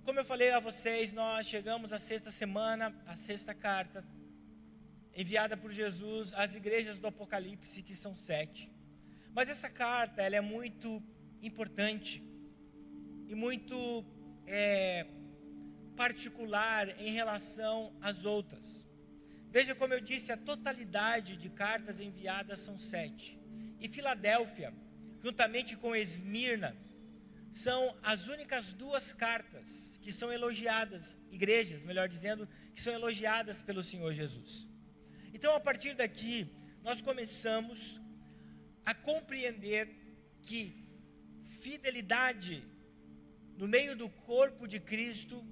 como eu falei a vocês, nós chegamos à sexta semana, a sexta carta, enviada por Jesus às igrejas do Apocalipse, que são 7. Mas essa carta, ela é muito importante e muito particular em relação às outras. Veja, como eu disse, a totalidade de cartas enviadas são 7. E Filadélfia, juntamente com Esmirna, são as únicas 2 cartas que são elogiadas, igrejas, melhor dizendo, que são elogiadas pelo Senhor Jesus. Então, a partir daqui, nós começamos a compreender que fidelidade no meio do corpo de Cristo,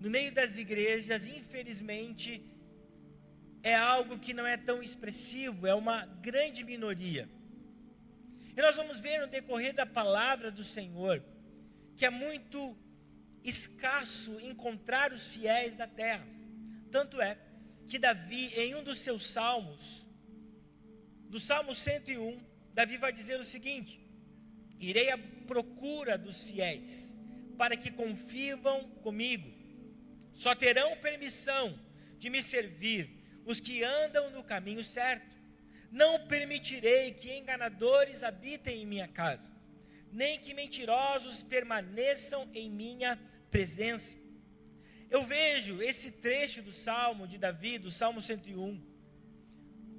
no meio das igrejas, infelizmente, é algo que não é tão expressivo, é uma grande minoria. E nós vamos ver no decorrer da palavra do Senhor, que é muito escasso encontrar os fiéis da terra. Tanto é que Davi, em um dos seus salmos, no Salmo 101, Davi vai dizer o seguinte: irei à procura dos fiéis, para que confiam comigo. Só terão permissão de me servir os que andam no caminho certo. Não permitirei que enganadores habitem em minha casa, nem que mentirosos permaneçam em minha presença. Eu vejo esse trecho do Salmo de Davi, do Salmo 101,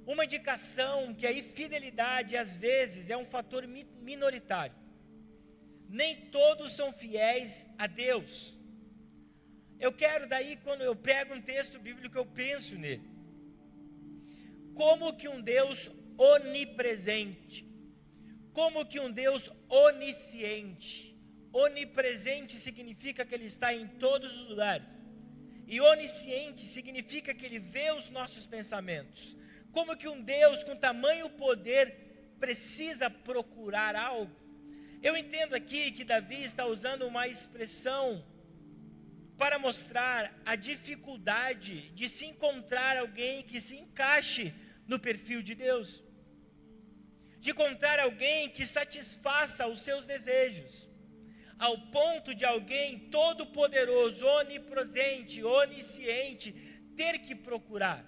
uma indicação que a infidelidade às vezes é um fator minoritário. Nem todos são fiéis a Deus. Eu quero daí, quando eu pego um texto bíblico, eu penso nele. Como que um Deus onipresente, como que um Deus onisciente, onipresente significa que Ele está em todos os lugares, e onisciente significa que Ele vê os nossos pensamentos. Como que um Deus com tamanho poder precisa procurar algo? Eu entendo aqui que Davi está usando uma expressão para mostrar a dificuldade de se encontrar alguém que se encaixe no perfil de Deus, de encontrar alguém que satisfaça os seus desejos, ao ponto de alguém todo-poderoso, onipresente, onisciente, ter que procurar.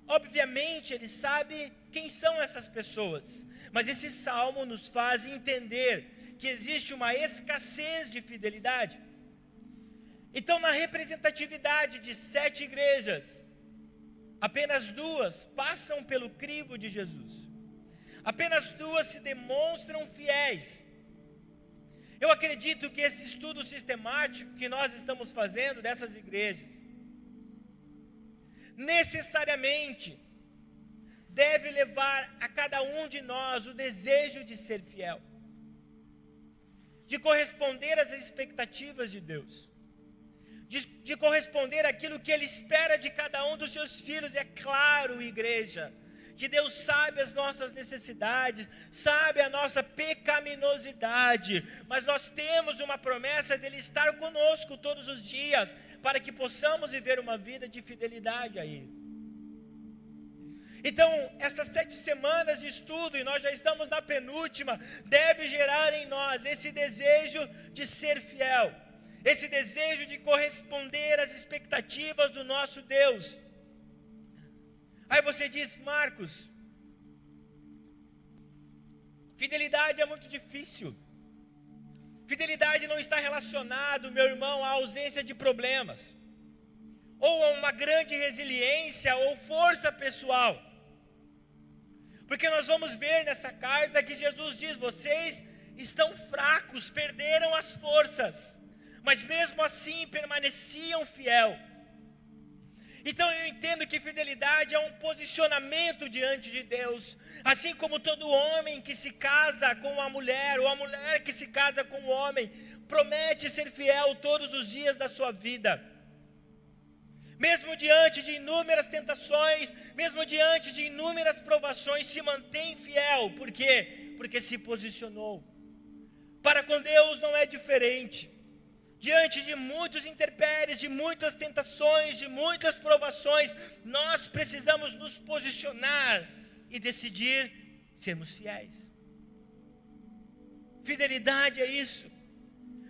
Obviamente ele sabe quem são essas pessoas, mas esse salmo nos faz entender que existe uma escassez de fidelidade. Então, na representatividade de 7 igrejas, apenas 2 passam pelo crivo de Jesus. Apenas 2 se demonstram fiéis. Eu acredito que esse estudo sistemático que nós estamos fazendo dessas igrejas, necessariamente deve levar a cada um de nós o desejo de ser fiel, de corresponder às expectativas de Deus, de corresponder àquilo que Ele espera de cada um dos seus filhos. É claro, igreja, que Deus sabe as nossas necessidades, sabe a nossa pecaminosidade, mas nós temos uma promessa dEle estar conosco todos os dias, para que possamos viver uma vida de fidelidade a Ele. Então, essas 7 semanas de estudo, e nós já estamos na penúltima, deve gerar em nós esse desejo de ser fiel, esse desejo de corresponder às expectativas do nosso Deus. Aí você diz: Marcos, fidelidade é muito difícil. Fidelidade não está relacionado, meu irmão, à ausência de problemas, ou a uma grande resiliência ou força pessoal. Porque nós vamos ver nessa carta que Jesus diz: vocês estão fracos, perderam as forças, mas mesmo assim permaneciam fiel. Então eu entendo que fidelidade é um posicionamento diante de Deus, assim como todo homem que se casa com uma mulher, ou a mulher que se casa com um homem, promete ser fiel todos os dias da sua vida. Mesmo diante de inúmeras tentações, mesmo diante de inúmeras provações, se mantém fiel. Por quê? Porque se posicionou. Para com Deus não é diferente. Diante de muitos intempéries, de muitas tentações, de muitas provações, nós precisamos nos posicionar e decidir sermos fiéis. Fidelidade é isso.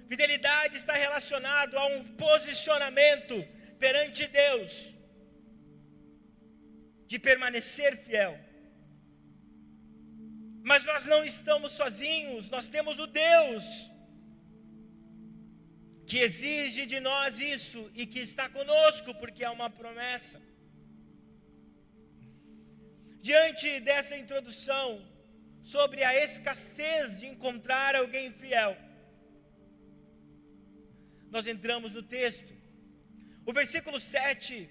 Fidelidade está relacionado a um posicionamento perante Deus, de permanecer fiel. Mas nós não estamos sozinhos, nós temos o Deus que exige de nós isso e que está conosco, porque é uma promessa. Diante dessa introdução sobre a escassez de encontrar alguém fiel, nós entramos no texto. O versículo 7,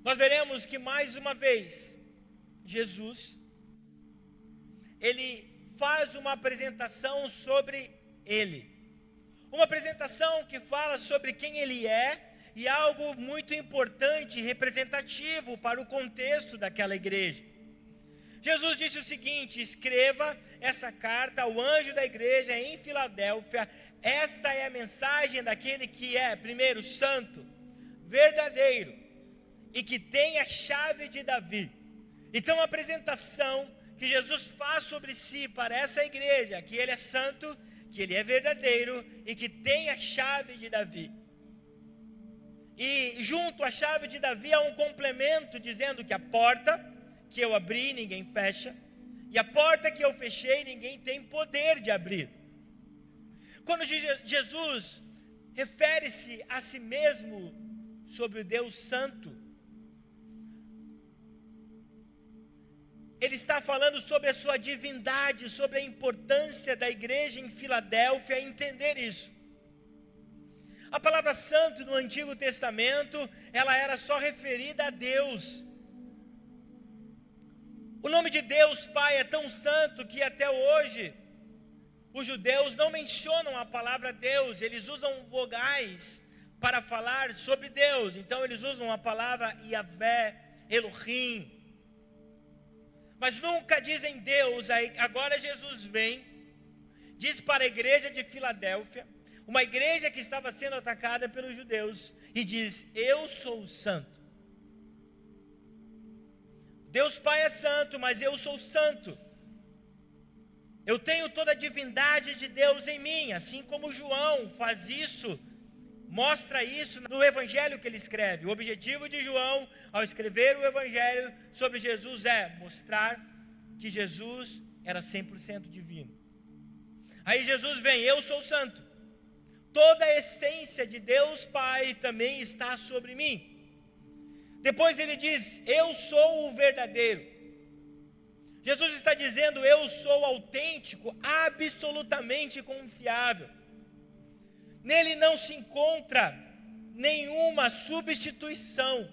nós veremos que mais uma vez, Jesus, ele faz uma apresentação sobre ele. Uma apresentação que fala sobre quem ele é, e algo muito importante, representativo para o contexto daquela igreja. Jesus disse o seguinte: escreva essa carta ao anjo da igreja em Filadélfia. Esta é a mensagem daquele que é, primeiro, santo, verdadeiro, e que tem a chave de Davi. Então, a apresentação que Jesus faz sobre si para essa igreja, que ele é santo, que ele é verdadeiro e que tem a chave de Davi. E junto à chave de Davi há um complemento dizendo que a porta que eu abri ninguém fecha, e a porta que eu fechei ninguém tem poder de abrir. Quando Jesus refere-se a si mesmo sobre o Deus Santo, ele está falando sobre a sua divindade, sobre a importância da igreja em Filadélfia entender isso. A palavra santo no Antigo Testamento, ela era só referida a Deus. O nome de Deus Pai é tão santo que até hoje os judeus não mencionam a palavra Deus, eles usam vogais para falar sobre Deus. Então eles usam a palavra Yahvé, Elohim, mas nunca dizem Deus. Aí agora Jesus vem, diz para a igreja de Filadélfia, uma igreja que estava sendo atacada pelos judeus, e diz: eu sou santo. Deus Pai é santo, mas eu sou santo. Eu tenho toda a divindade de Deus em mim, assim como João faz isso, mostra isso no evangelho que ele escreve. O objetivo de João, ao escrever o evangelho sobre Jesus, é mostrar que Jesus era 100% divino. Aí Jesus vem: eu sou santo. Toda a essência de Deus Pai também está sobre mim. Depois ele diz: eu sou o verdadeiro. Jesus está dizendo: eu sou autêntico, absolutamente confiável. Nele não se encontra nenhuma substituição.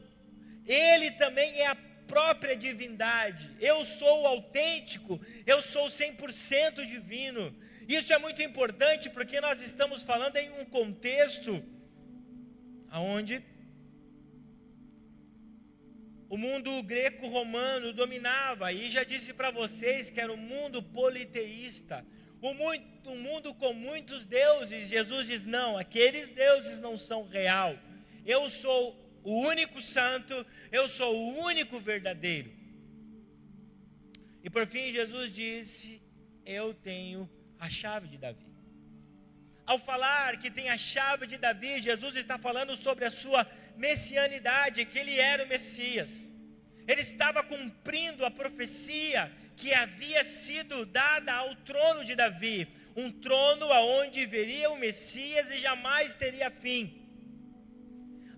Ele também é a própria divindade. Eu sou autêntico, eu sou 100% divino. Isso é muito importante porque nós estamos falando em um contexto onde o mundo greco-romano dominava, e já disse para vocês que era um mundo politeísta, um mundo com muitos deuses. Jesus diz: não, aqueles deuses não são real. Eu sou o único santo, eu sou o único verdadeiro. E por fim Jesus disse: eu tenho a chave de Davi. Ao falar que tem a chave de Davi, Jesus está falando sobre a sua messianidade, que ele era o Messias. Ele estava cumprindo a profecia que havia sido dada ao trono de Davi, um trono aonde viria o Messias e jamais teria fim.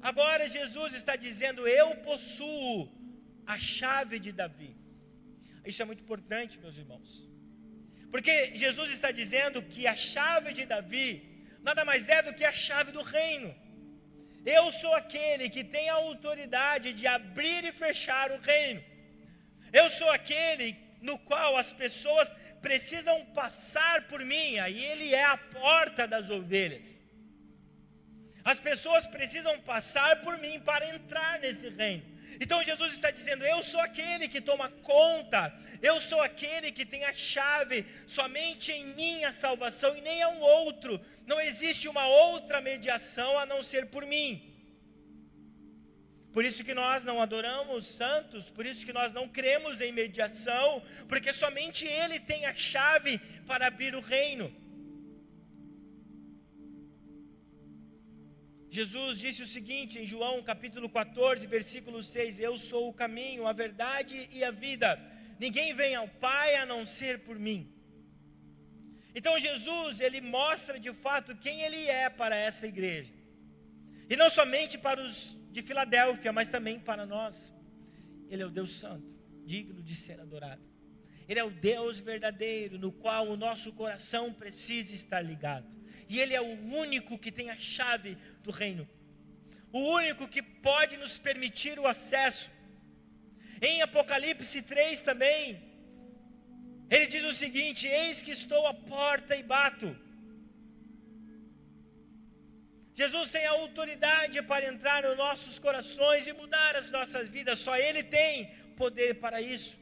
Agora Jesus está dizendo: eu possuo a chave de Davi. Isso é muito importante, meus irmãos, porque Jesus está dizendo que a chave de Davi nada mais é do que a chave do reino. Eu sou aquele que tem a autoridade de abrir e fechar o reino. Eu sou aquele no qual as pessoas precisam passar por mim. Aí ele é a porta das ovelhas. As pessoas precisam passar por mim para entrar nesse reino. Então Jesus está dizendo: eu sou aquele que toma conta, eu sou aquele que tem a chave. Somente em mim a salvação e nem a um outro. Não existe uma outra mediação a não ser por mim. Por isso que nós não adoramos santos, por isso que nós não cremos em mediação, porque somente Ele tem a chave para abrir o reino. Jesus disse o seguinte em João capítulo 14, versículo 6: eu sou o caminho, a verdade e a vida. Ninguém vem ao Pai a não ser por mim. Então Jesus, ele mostra de fato quem ele é para essa igreja. E não somente para os de Filadélfia, mas também para nós. Ele é o Deus Santo, digno de ser adorado. Ele é o Deus verdadeiro, no qual o nosso coração precisa estar ligado. E Ele é o único que tem a chave do reino. O único que pode nos permitir o acesso. Em Apocalipse 3 também, Ele diz o seguinte: eis que estou à porta e bato. Jesus tem a autoridade para entrar nos nossos corações e mudar as nossas vidas. Só Ele tem poder para isso.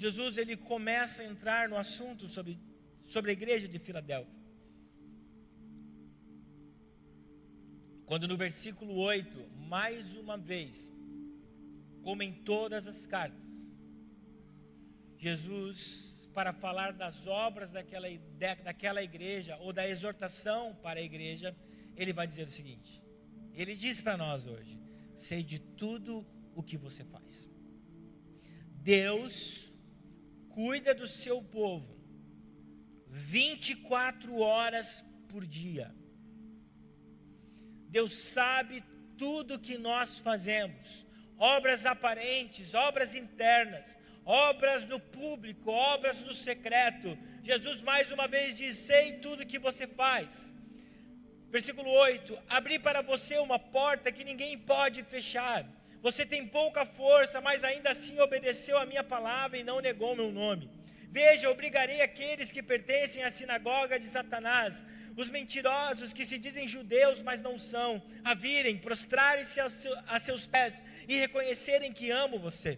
Jesus, ele começa a entrar no assunto sobre a igreja de Filadélfia. Quando no versículo 8, mais uma vez, como em todas as cartas, Jesus, para falar das obras daquela igreja, ou da exortação para a igreja, ele vai dizer o seguinte: ele diz para nós hoje: sei de tudo o que você faz. Deus cuida do seu povo 24 horas por dia. Deus sabe tudo que nós fazemos, obras aparentes, obras internas, obras no público, obras no secreto. Jesus mais uma vez diz: sei tudo que você faz. Versículo 8: abri para você uma porta que ninguém pode fechar. Você tem pouca força, mas ainda assim obedeceu a minha palavra e não negou meu nome. Veja, obrigarei aqueles que pertencem à sinagoga de Satanás, os mentirosos que se dizem judeus, mas não são, a virem, prostrarem-se a seus pés e reconhecerem que amo você.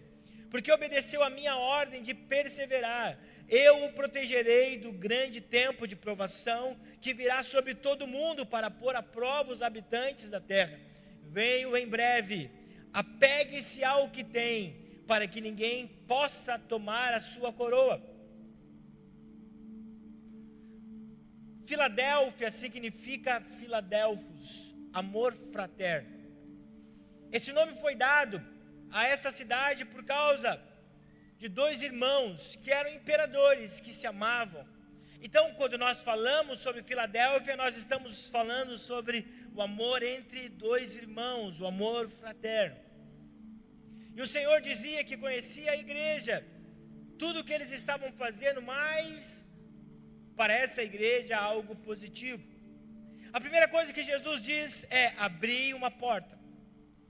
Porque obedeceu a minha ordem de perseverar. Eu o protegerei do grande tempo de provação que virá sobre todo mundo para pôr à prova os habitantes da terra. Venho em breve. Apegue-se ao que tem, para que ninguém possa tomar a sua coroa. Filadélfia significa Filadelfos, amor fraterno. Esse nome foi dado a essa cidade por causa de dois irmãos que eram imperadores, que se amavam. Então, quando nós falamos sobre Filadélfia, nós estamos falando sobre o amor entre dois irmãos, o amor fraterno. E o Senhor dizia que conhecia a igreja, tudo o que eles estavam fazendo, mas para essa igreja algo positivo. A primeira coisa que Jesus diz é: abrir uma porta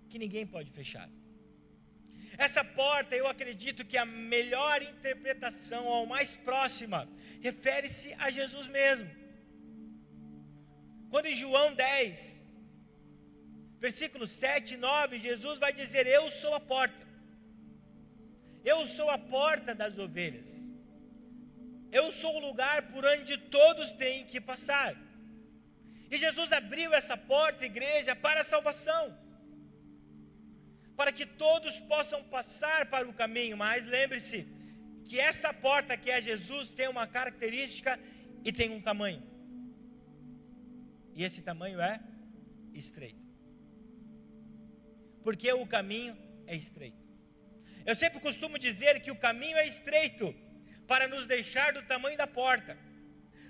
que ninguém pode fechar. Essa porta, eu acredito que a melhor interpretação, ou mais próxima, refere-se a Jesus mesmo. Quando em João 10, versículos 7 e 9, Jesus vai dizer: eu sou a porta. Eu sou a porta das ovelhas. Eu sou o lugar por onde todos têm que passar. E Jesus abriu essa porta, igreja, para a salvação, para que todos possam passar para o caminho. Mas lembre-se que essa porta que é Jesus tem uma característica e tem um tamanho. E esse tamanho é estreito. Porque o caminho é estreito. Eu sempre costumo dizer que o caminho é estreito para nos deixar do tamanho da porta.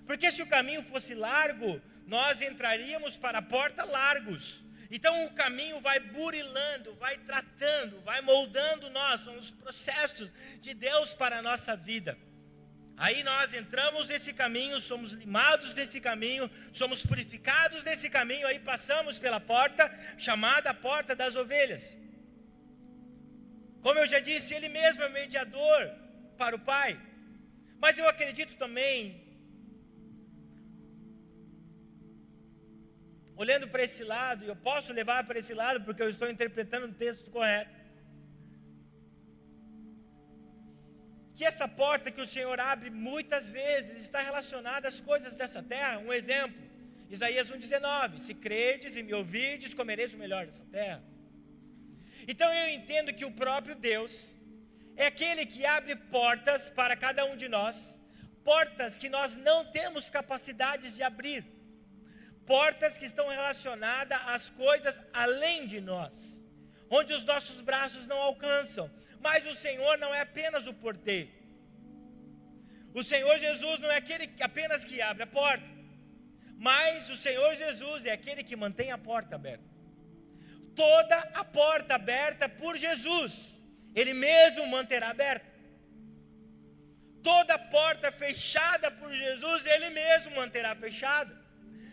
Porque se o caminho fosse largo, nós entraríamos para a porta largos. Então o caminho vai burilando, vai tratando, vai moldando nós. São os processos de Deus para a nossa vida. Aí nós entramos nesse caminho, somos limados desse caminho, somos purificados desse caminho, aí passamos pela porta, chamada a porta das ovelhas. Como eu já disse, Ele mesmo é o mediador para o Pai. Mas eu acredito também, olhando para esse lado, e eu posso levar para esse lado porque eu estou interpretando o texto correto, que essa porta que o Senhor abre muitas vezes está relacionada às coisas dessa terra. Um exemplo, Isaías 1,19: se credes e me ouvirdes, comereis o melhor dessa terra. Então eu entendo que o próprio Deus é aquele que abre portas para cada um de nós, portas que nós não temos capacidade de abrir, portas que estão relacionadas às coisas além de nós, onde os nossos braços não alcançam. Mas o Senhor não é apenas o porteiro. O Senhor Jesus não é aquele apenas que abre a porta, mas o Senhor Jesus é aquele que mantém a porta aberta. Toda a porta aberta por Jesus, Ele mesmo manterá aberta. Toda porta fechada por Jesus, Ele mesmo manterá fechada.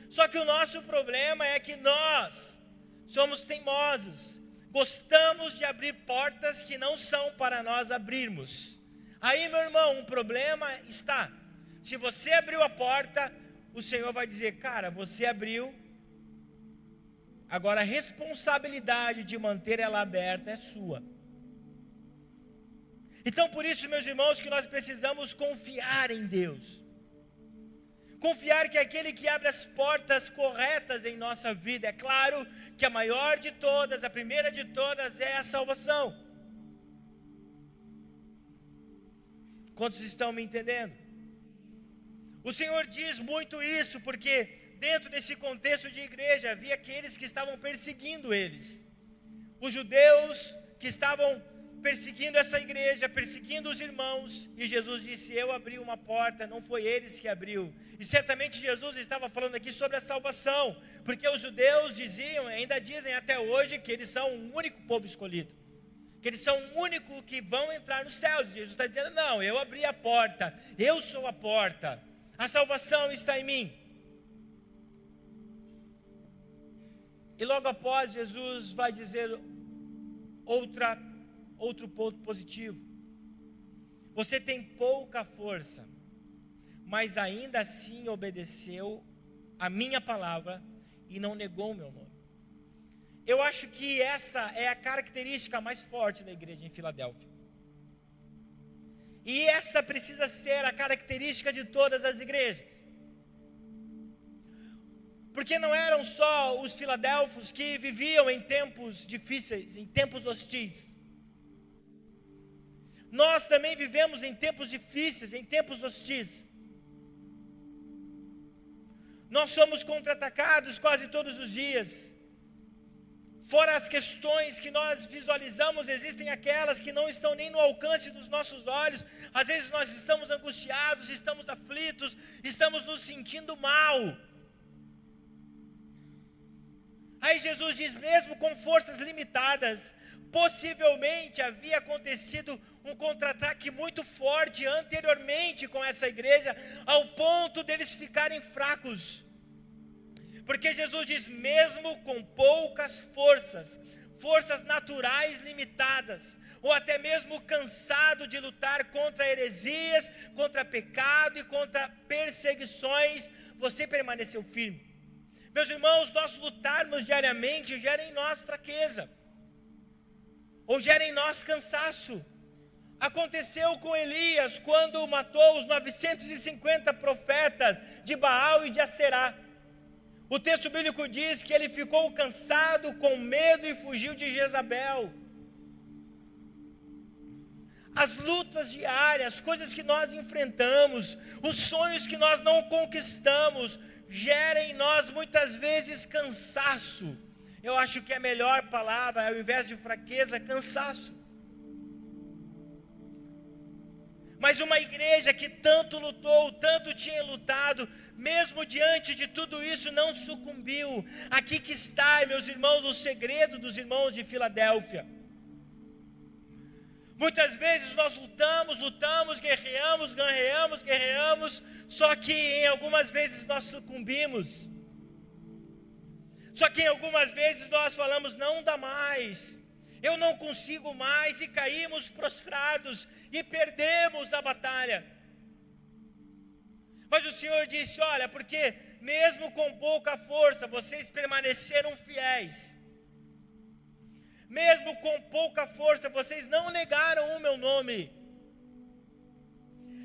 Só que o nosso problema é que nós somos teimosos, gostamos de abrir portas que não são para nós abrirmos. Aí, meu irmão, um problema está. Se você abriu a porta, o Senhor vai dizer: cara, você abriu, agora a responsabilidade de manter ela aberta é sua. Então, por isso, meus irmãos, que nós precisamos confiar em Deus. Confiar que é aquele que abre as portas corretas em nossa vida. É claro que a maior de todas, a primeira de todas é a salvação. Quantos estão me entendendo? O Senhor diz muito isso porque dentro desse contexto de igreja havia aqueles que estavam perseguindo eles. Os judeus que estavam perseguindo essa igreja, perseguindo os irmãos, e Jesus disse: eu abri uma porta, não foi eles que abriu. E certamente Jesus estava falando aqui sobre a salvação, porque os judeus diziam, ainda dizem até hoje, que eles são o único povo escolhido, que eles são o único que vão entrar no céu. Jesus está dizendo: não, eu abri a porta, eu sou a porta, a salvação está em mim. E logo após, Jesus vai dizer outro ponto positivo: você tem pouca força, mas ainda assim obedeceu a minha palavra e não negou o meu nome. Eu acho que essa é a característica mais forte da igreja em Filadélfia. E essa precisa ser a característica de todas as igrejas. Porque não eram só os filadelfos que viviam em tempos difíceis, em tempos hostis. Nós também vivemos em tempos difíceis, em tempos hostis. Nós somos contra-atacados quase todos os dias. Fora as questões que nós visualizamos, existem aquelas que não estão nem no alcance dos nossos olhos. Às vezes nós estamos angustiados, estamos aflitos, estamos nos sentindo mal. Aí Jesus diz: mesmo com forças limitadas, possivelmente havia acontecido um contra-ataque muito forte anteriormente com essa igreja, ao ponto deles ficarem fracos. Porque Jesus diz: mesmo com poucas forças, forças naturais limitadas, ou até mesmo cansado de lutar contra heresias, contra pecado e contra perseguições, você permaneceu firme. Meus irmãos, nós lutarmos diariamente gera em nós fraqueza, ou gera em nós cansaço. Aconteceu com Elias quando matou os 950 profetas de Baal e de Aserá. O texto bíblico diz que ele ficou cansado, com medo e fugiu de Jezabel. As lutas diárias, as coisas que nós enfrentamos, os sonhos que nós não conquistamos, geram em nós muitas vezes cansaço. Eu acho que a melhor palavra, ao invés de fraqueza, é cansaço. Mas uma igreja que tanto lutou, tanto tinha lutado, mesmo diante de tudo isso, não sucumbiu. Aqui que está, meus irmãos, o segredo dos irmãos de Filadélfia. Muitas vezes nós lutamos, guerreamos, só que em algumas vezes nós sucumbimos. Só que em algumas vezes nós falamos: não dá mais, eu não consigo mais, e caímos prostrados e perdemos a batalha. Mas o Senhor disse: olha, porque mesmo com pouca força, vocês permaneceram fiéis. Mesmo com pouca força, vocês não negaram o meu nome.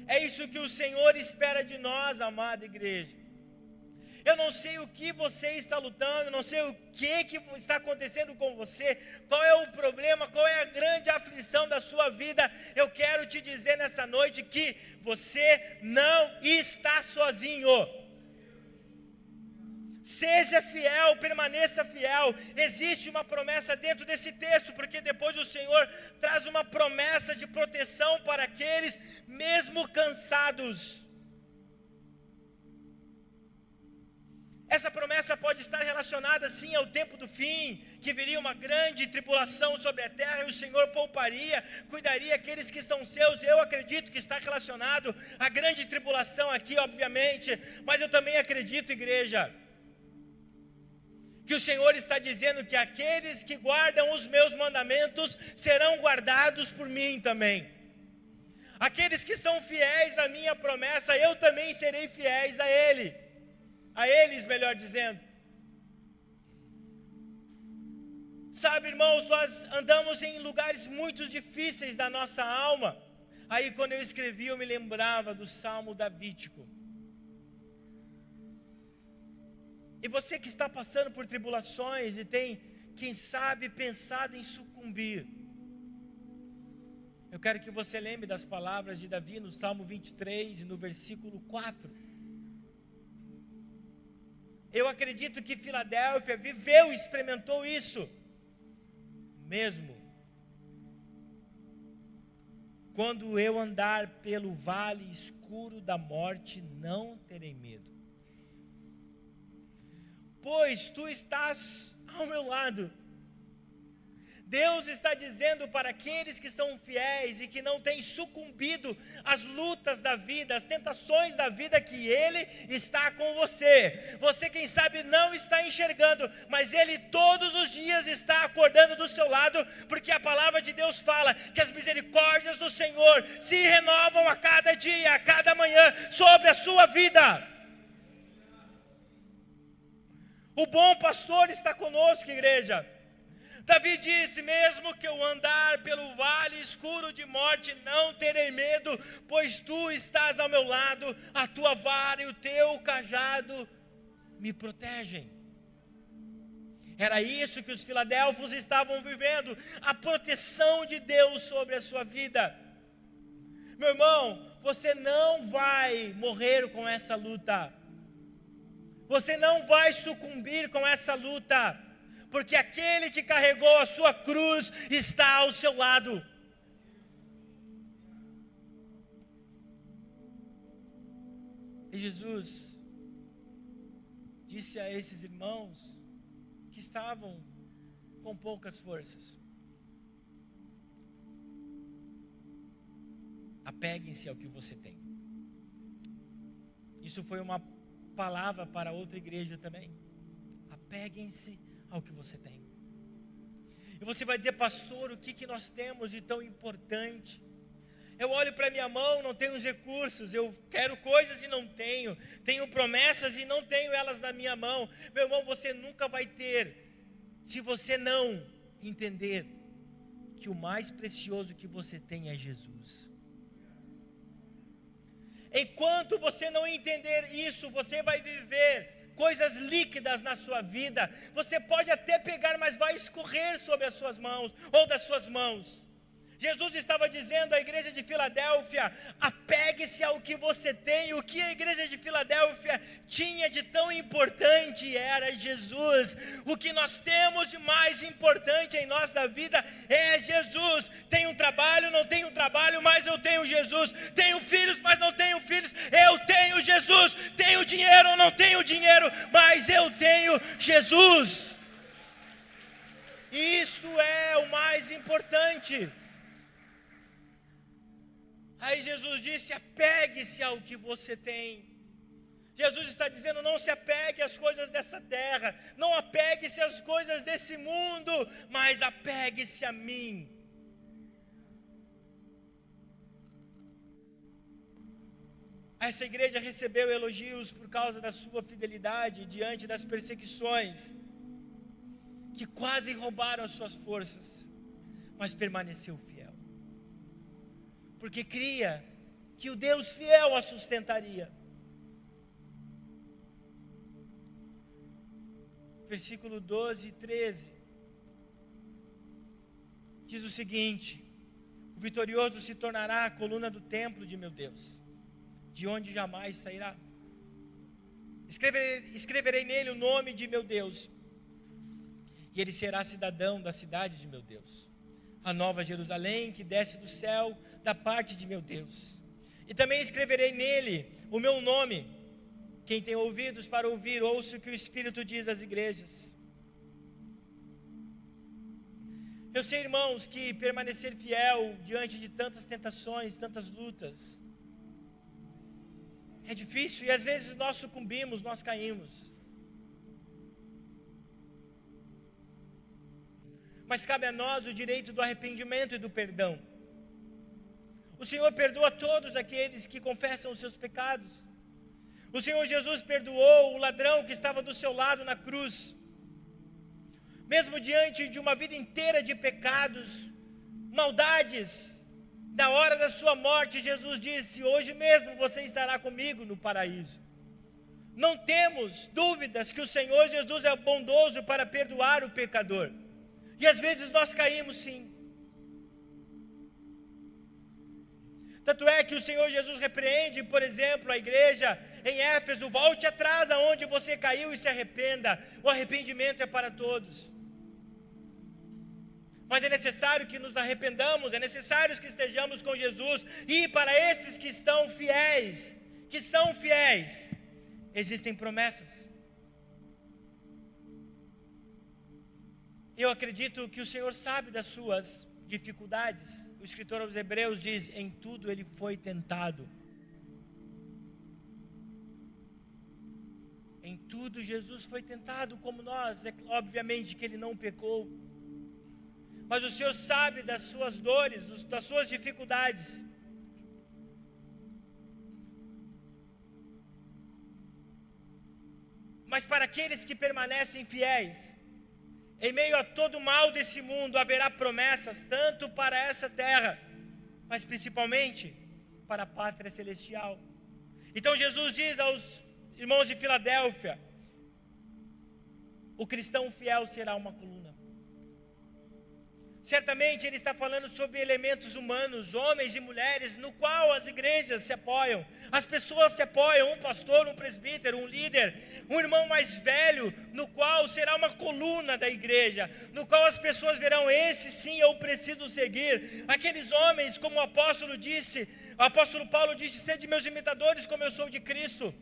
É isso que o Senhor espera de nós, amada igreja. Eu não sei o que você está lutando, não sei o que está acontecendo com você, qual é o problema, qual é a grande aflição da sua vida. Eu quero te dizer nessa noite que você não está sozinho. Seja fiel, permaneça fiel. Existe uma promessa dentro desse texto, porque depois o Senhor traz uma promessa de proteção para aqueles mesmo cansados. Essa promessa pode estar relacionada sim ao tempo do fim, que viria uma grande tribulação sobre a terra e o Senhor pouparia, cuidaria aqueles que são seus. Eu acredito que está relacionado à grande tribulação aqui, obviamente, mas eu também acredito, igreja, que o Senhor está dizendo que aqueles que guardam os meus mandamentos serão guardados por mim também. Aqueles que são fiéis à minha promessa, eu também serei fiéis a eles, melhor dizendo. Sabe, irmãos, nós andamos em lugares muito difíceis da nossa alma. Aí quando eu escrevi, eu me lembrava do Salmo Davídico. E você que está passando por tribulações e tem, quem sabe, pensado em sucumbir, eu quero que você lembre das palavras de Davi no Salmo 23 e no versículo 4. Eu acredito que Filadélfia viveu e experimentou isso. Mesmo quando eu andar pelo vale escuro da morte, não terei medo, pois tu estás ao meu lado. Deus está dizendo para aqueles que são fiéis e que não têm sucumbido às lutas da vida, às tentações da vida, que Ele está com você. Você, quem sabe, não está enxergando, mas Ele todos os dias está acordando do seu lado, porque a palavra de Deus fala que as misericórdias do Senhor se renovam a cada dia, a cada manhã, sobre a sua vida. O bom pastor está conosco, igreja. Davi disse: mesmo que eu andar pelo vale escuro de morte, não terei medo, pois tu estás ao meu lado, a tua vara e o teu cajado me protegem. Era isso que os filadelfos estavam vivendo, a proteção de Deus sobre a sua vida. Meu irmão, você não vai morrer com essa luta, você não vai sucumbir com essa luta, porque aquele que carregou a sua cruz está ao seu lado. E Jesus disse a esses irmãos que estavam com poucas forças: apeguem-se ao que você tem. Isso foi uma palavra para outra igreja também. Apeguem-se ao que você tem. E você vai dizer: pastor, o que nós temos de tão importante? Eu olho para minha mão, não tenho os recursos, eu quero coisas e não tenho, tenho promessas e não tenho elas na minha mão. Meu irmão, você nunca vai ter, se você não entender que o mais precioso que você tem é Jesus. Enquanto você não entender isso, você vai viver coisas líquidas na sua vida. Você pode até pegar, mas vai escorrer sobre as suas mãos, ou das suas mãos. Jesus estava dizendo à igreja de Filadélfia: apegue-se ao que você tem. O que a igreja de Filadélfia tinha de tão importante era Jesus. O que nós temos de mais importante em nossa vida é Jesus. Tenho um trabalho, não tenho um trabalho, mas eu tenho Jesus. Tenho filhos, mas não tenho filhos, eu tenho Jesus. Tenho dinheiro, não tenho dinheiro, mas eu tenho Jesus. Isto é o mais importante. Aí Jesus disse: apegue-se ao que você tem. Jesus está dizendo: não se apegue às coisas dessa terra, não apegue-se às coisas desse mundo, mas apegue-se a mim. Essa igreja recebeu elogios por causa da sua fidelidade diante das perseguições, que quase roubaram as suas forças, mas permaneceu fiel, porque cria que o Deus fiel a sustentaria. Versículo 12 e 13 diz o seguinte: o vitorioso se tornará a coluna do templo de meu Deus, de onde jamais sairá. Escreverei nele o nome de meu Deus, e ele será cidadão da cidade de meu Deus, a nova Jerusalém que desce do céu da parte de meu Deus. E também escreverei nele o meu nome. Quem tem ouvidos para ouvir, ouça o que o Espírito diz às igrejas. Eu sei, irmãos, que permanecer fiel diante de tantas tentações, tantas lutas, é difícil, e às vezes nós sucumbimos, nós caímos. Mas cabe a nós o direito do arrependimento e do perdão. O Senhor perdoa todos aqueles que confessam os seus pecados. O Senhor Jesus perdoou o ladrão que estava do seu lado na cruz. Mesmo diante de uma vida inteira de pecados, maldades, na hora da sua morte, Jesus disse: hoje mesmo você estará comigo no paraíso. Não temos dúvidas que o Senhor Jesus é bondoso para perdoar o pecador. E às vezes nós caímos sim. Tanto é que o Senhor Jesus repreende, por exemplo, a igreja em Éfeso: volte atrás aonde você caiu e se arrependa. O arrependimento é para todos. Mas é necessário que nos arrependamos, é necessário que estejamos com Jesus. E para esses que estão fiéis, existem promessas. Eu acredito que o Senhor sabe das suas dificuldades. O escritor aos Hebreus diz: em tudo ele foi tentado. Em tudo Jesus foi tentado como nós. É obviamente que ele não pecou. Mas o Senhor sabe das suas dores, das suas dificuldades. Mas para aqueles que permanecem fiéis, em meio a todo o mal desse mundo, haverá promessas, tanto para essa terra, mas principalmente para a pátria celestial. Então Jesus diz aos irmãos de Filadélfia: o cristão fiel será uma coluna. Certamente ele está falando sobre elementos humanos, homens e mulheres, no qual as igrejas se apoiam. As pessoas se apoiam, um pastor, um presbítero, um líder, um irmão mais velho, no qual será uma coluna da igreja, no qual as pessoas verão: esse sim eu preciso seguir. Aqueles homens, como o apóstolo Paulo disse: sede meus imitadores como eu sou de Cristo.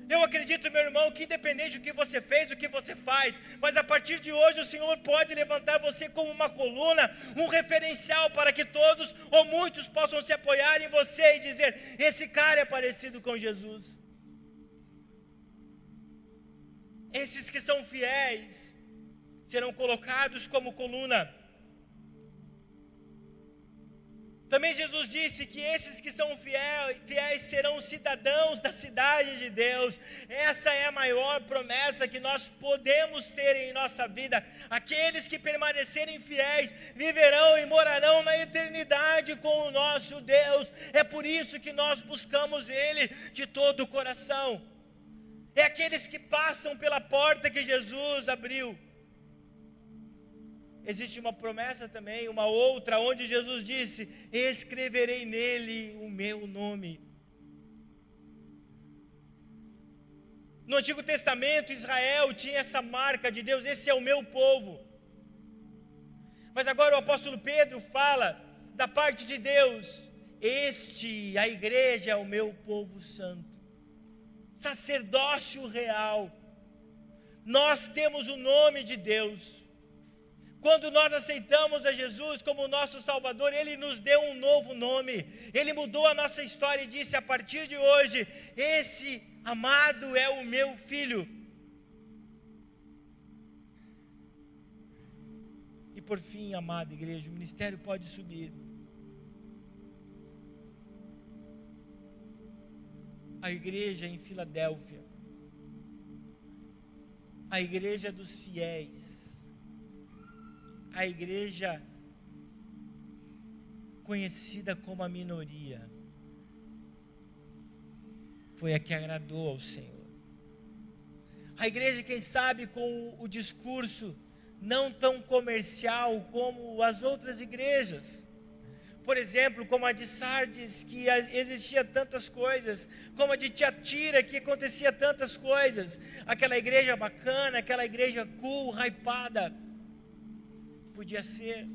Eu acredito, meu irmão, que independente do que você fez, do que você faz, mas a partir de hoje o Senhor pode levantar você como uma coluna, um referencial para que todos ou muitos possam se apoiar em você e dizer: esse cara é parecido com Jesus. Esses que são fiéis serão colocados como coluna. Também Jesus disse que esses que são fiéis serão cidadãos da cidade de Deus. Essa é a maior promessa que nós podemos ter em nossa vida. Aqueles que permanecerem fiéis viverão e morarão na eternidade com o nosso Deus. É por isso que nós buscamos Ele de todo o coração. É aqueles que passam pela porta que Jesus abriu. Existe uma promessa também, uma outra, onde Jesus disse: escreverei nele o meu nome. No Antigo Testamento, Israel tinha essa marca de Deus: esse é o meu povo. Mas agora o apóstolo Pedro fala da parte de Deus: a igreja é o meu povo santo, sacerdócio real. Nós temos o nome de Deus. Quando nós aceitamos a Jesus como nosso Salvador, Ele nos deu um novo nome. Ele mudou a nossa história e disse: a partir de hoje, esse amado é o meu filho. E por fim, amada igreja, o ministério pode subir. A igreja em Filadélfia, a igreja dos fiéis, a igreja conhecida como a minoria, foi a que agradou ao Senhor. A igreja, quem sabe, com o discurso não tão comercial como as outras igrejas, por exemplo, como a de Sardes, que existia tantas coisas, como a de Tiatira, que acontecia tantas coisas, aquela igreja bacana, aquela igreja cool, hypada, podia ser,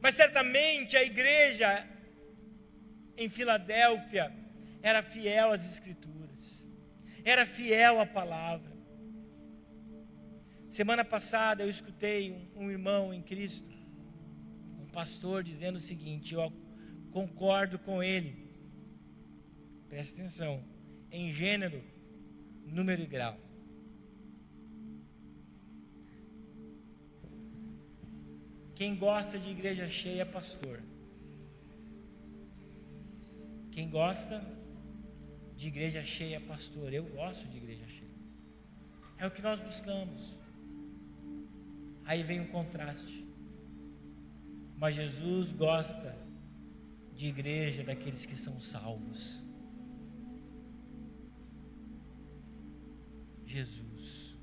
mas certamente a igreja em Filadélfia era fiel às Escrituras, era fiel à palavra. Semana passada eu escutei um irmão em Cristo, um pastor, dizendo o seguinte, eu concordo com ele, presta atenção, em gênero, número e grau. Quem gosta de igreja cheia é pastor. Quem gosta de igreja cheia é pastor. Eu gosto de igreja cheia. É o que nós buscamos. Aí vem um contraste. Mas Jesus gosta de igreja daqueles que são salvos. Jesus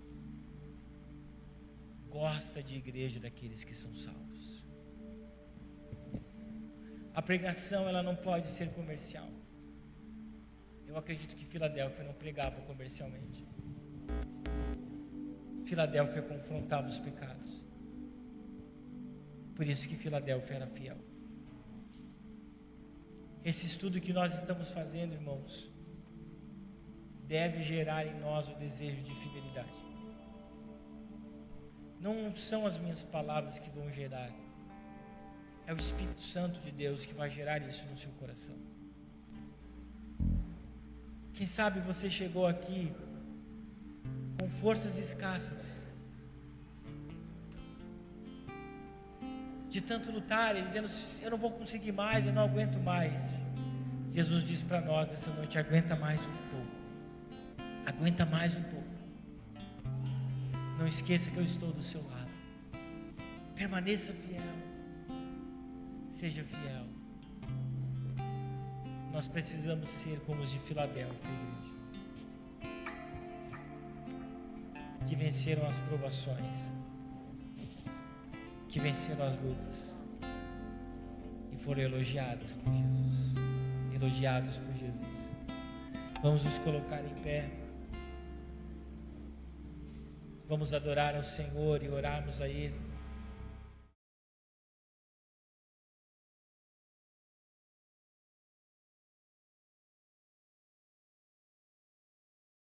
gosta de igreja daqueles que são salvos. A pregação, ela não pode ser comercial. Eu acredito que Filadélfia não pregava comercialmente. Filadélfia confrontava os pecados. Por isso que Filadélfia era fiel. Esse estudo que nós estamos fazendo, irmãos, deve gerar em nós o desejo de fidelidade. Não são as minhas palavras que vão gerar, é o Espírito Santo de Deus que vai gerar isso no seu coração. Quem sabe você chegou aqui com forças escassas, de tanto lutar, e dizendo, eu não vou conseguir mais, eu não aguento mais. Jesus diz para nós nessa noite, aguenta mais um pouco, aguenta mais um pouco. Não esqueça que eu estou do seu lado. Permaneça fiel. Seja fiel. Nós precisamos ser como os de Filadélfia, igreja, que venceram as provações, que venceram as lutas e foram elogiadas por Jesus. Elogiados por Jesus. Vamos nos colocar em pé. Vamos adorar ao Senhor e orarmos a Ele.